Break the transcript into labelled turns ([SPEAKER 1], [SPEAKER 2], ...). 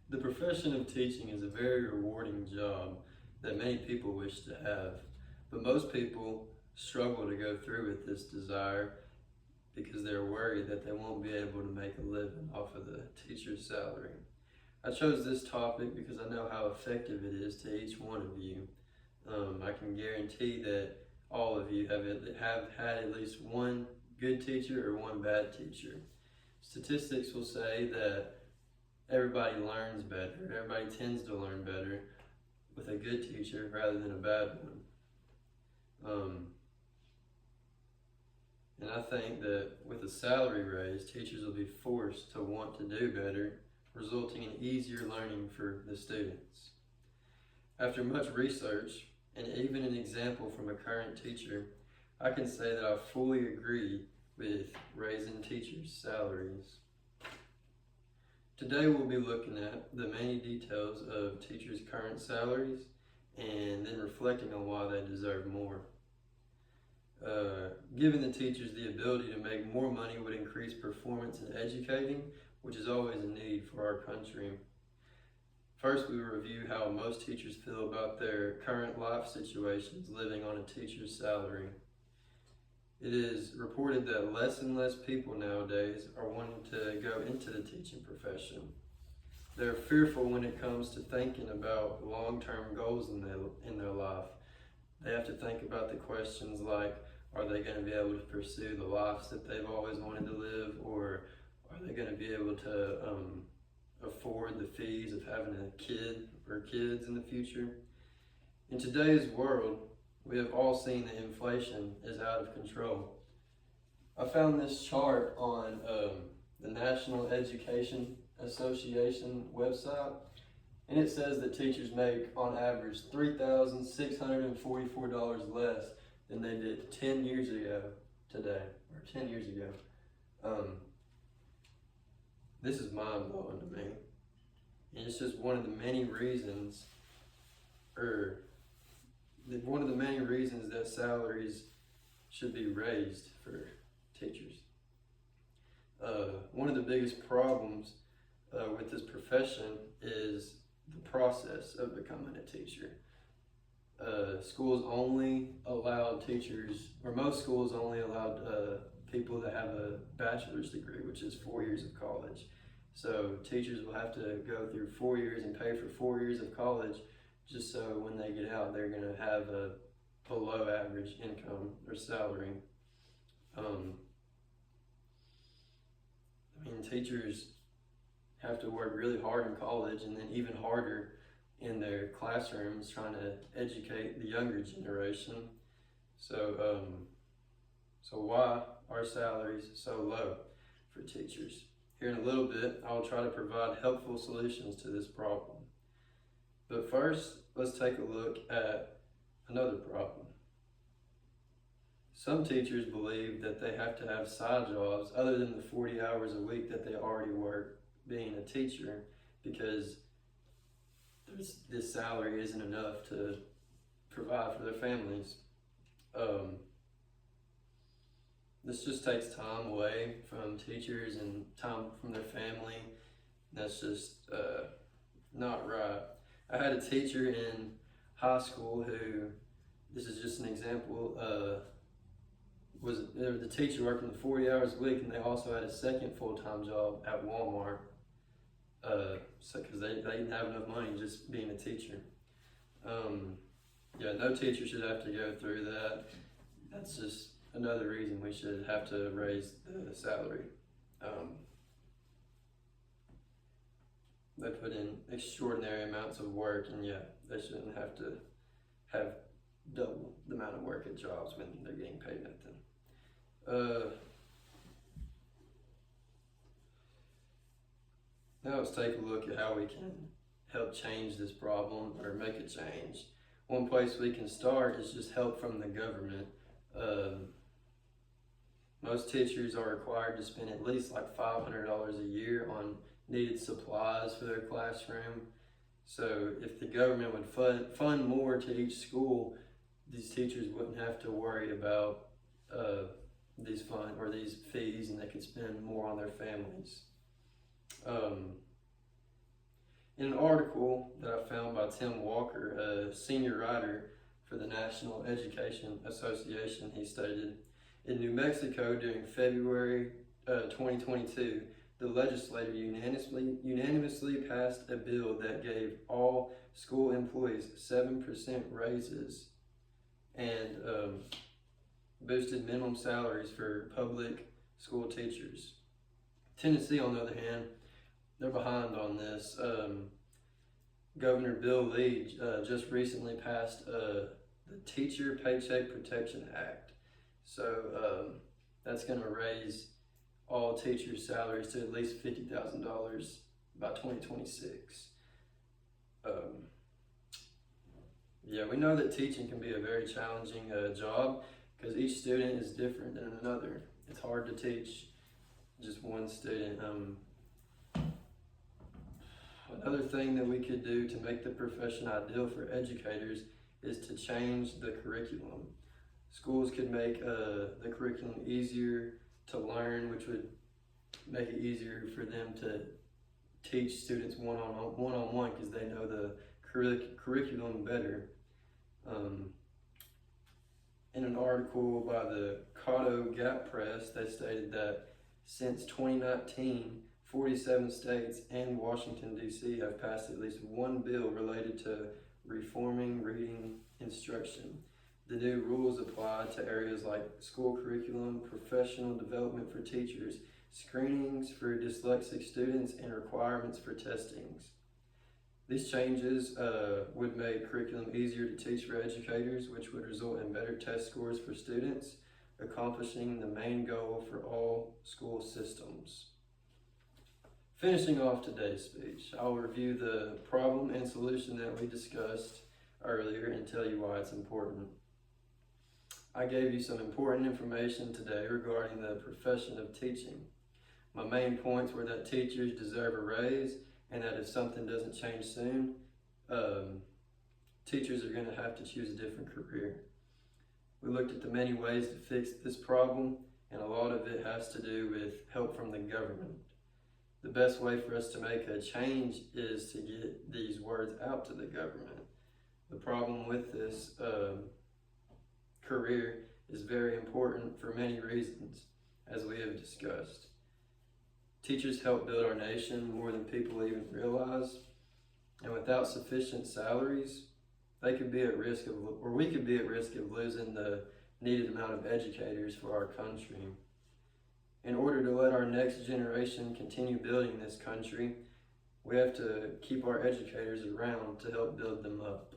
[SPEAKER 1] The profession of teaching is a very rewarding job that many people wish to have, but most people struggle to go through with this desire because they're worried that they won't be able to make a living off of the teacher's salary. I chose this topic because I know how effective it is to each one of you. I can guarantee that all of you have had at least one good teacher or one bad teacher. Statistics will say that everybody learns better. Everybody tends to learn better with a good teacher rather than a bad one. And I think that with a salary raise, teachers will be forced to want to do better, resulting in easier learning for the students. After much research, and even an example from a current teacher, I can say that I fully agree with raising teachers' salaries. Today we'll be looking at the many details of teachers' current salaries and then reflecting on why they deserve more. Giving the teachers the ability to make more money would increase performance in educating, which is always a need for our country. First, we will review how most teachers feel about their current life situations living on a teacher's salary. It is reported that less and less people nowadays are wanting to go into the teaching profession. They're fearful when it comes to thinking about long-term goals in their life. They have to think about the questions like, are they going to be able to pursue the lives that they've always wanted to live, or are they going to be able to afford the fees of having a kid or kids in the future? In today's world, we have all seen that inflation is out of control. I found this chart on the National Education Association website, and it says that teachers make on average $3,644 less than they did 10 years ago today, or 10 years ago. This is mind-blowing to me. And it's just one of the many reasons, that salaries should be raised for teachers. One of the biggest problems with this profession is the process of becoming a teacher. Schools only allowed teachers, or most schools only allowed people that have a bachelor's degree, which is 4 years of college. So teachers will have to go through 4 years and pay for 4 years of college just so when they get out, they're going to have a below average income or salary. Teachers have to work really hard in college and then even harder in their classrooms trying to educate the younger generation. So why are salaries so low for teachers? Here in a little bit, I'll try to provide helpful solutions to this problem. But first, let's take a look at another problem. Some teachers believe that they have to have side jobs other than the 40 hours a week that they already work being a teacher because this salary isn't enough to provide for their families. This just takes time away from teachers and time from their family. That's just not right. I had a teacher in high school who, this is just an example, the teacher working 40 hours a week, and they also had a second full-time job at Walmart, because they didn't have enough money just being a teacher. No teacher should have to go through that. That's just another reason we should have to raise the salary. They put in extraordinary amounts of work, and they shouldn't have to have double the amount of work at jobs when they're getting paid nothing. Now let's take a look at how we can help change this problem or make a change. One place we can start is just help from the government. Most teachers are required to spend at least like $500 a year on needed supplies for their classroom. So if the government would fund more to each school, these teachers wouldn't have to worry about these fees, and they could spend more on their families. In an article that I found by Tim Walker, a senior writer for the National Education Association, he stated, in New Mexico during February 2022, the legislature unanimously passed a bill that gave all school employees 7% raises and boosted minimum salaries for public school teachers. Tennessee, on the other hand, they're behind on this. Governor Bill Lee just recently passed the Teacher Paycheck Protection Act. So that's going to raise all teachers' salaries to at least $50,000 by 2026. Yeah, we know that teaching can be a very challenging job because each student is different than another. It's hard to teach just one student. Another thing that we could do to make the profession ideal for educators is to change the curriculum. Schools could make the curriculum easier to learn, which would make it easier for them to teach students one-on-one because they know the curriculum better. In an article by the Caddo Gap Press, they stated that since 2019, 47 states and Washington, D.C. have passed at least one bill related to reforming reading instruction. The new rules apply to areas like school curriculum, professional development for teachers, screenings for dyslexic students, and requirements for testings. These changes would make curriculum easier to teach for educators, which would result in better test scores for students, accomplishing the main goal for all school systems. Finishing off today's speech, I'll review the problem and solution that we discussed earlier and tell you why it's important. I gave you some important information today regarding the profession of teaching. My main points were that teachers deserve a raise and that if something doesn't change soon, teachers are going to have to choose a different career. We looked at the many ways to fix this problem, and a lot of it has to do with help from the government. The best way for us to make a change is to get these words out to the government. The problem with this career is very important for many reasons, as we have discussed. Teachers help build our nation more than people even realize, and without sufficient salaries, we could be at risk of losing the needed amount of educators for our country. In order to let our next generation continue building this country, we have to keep our educators around to help build them up.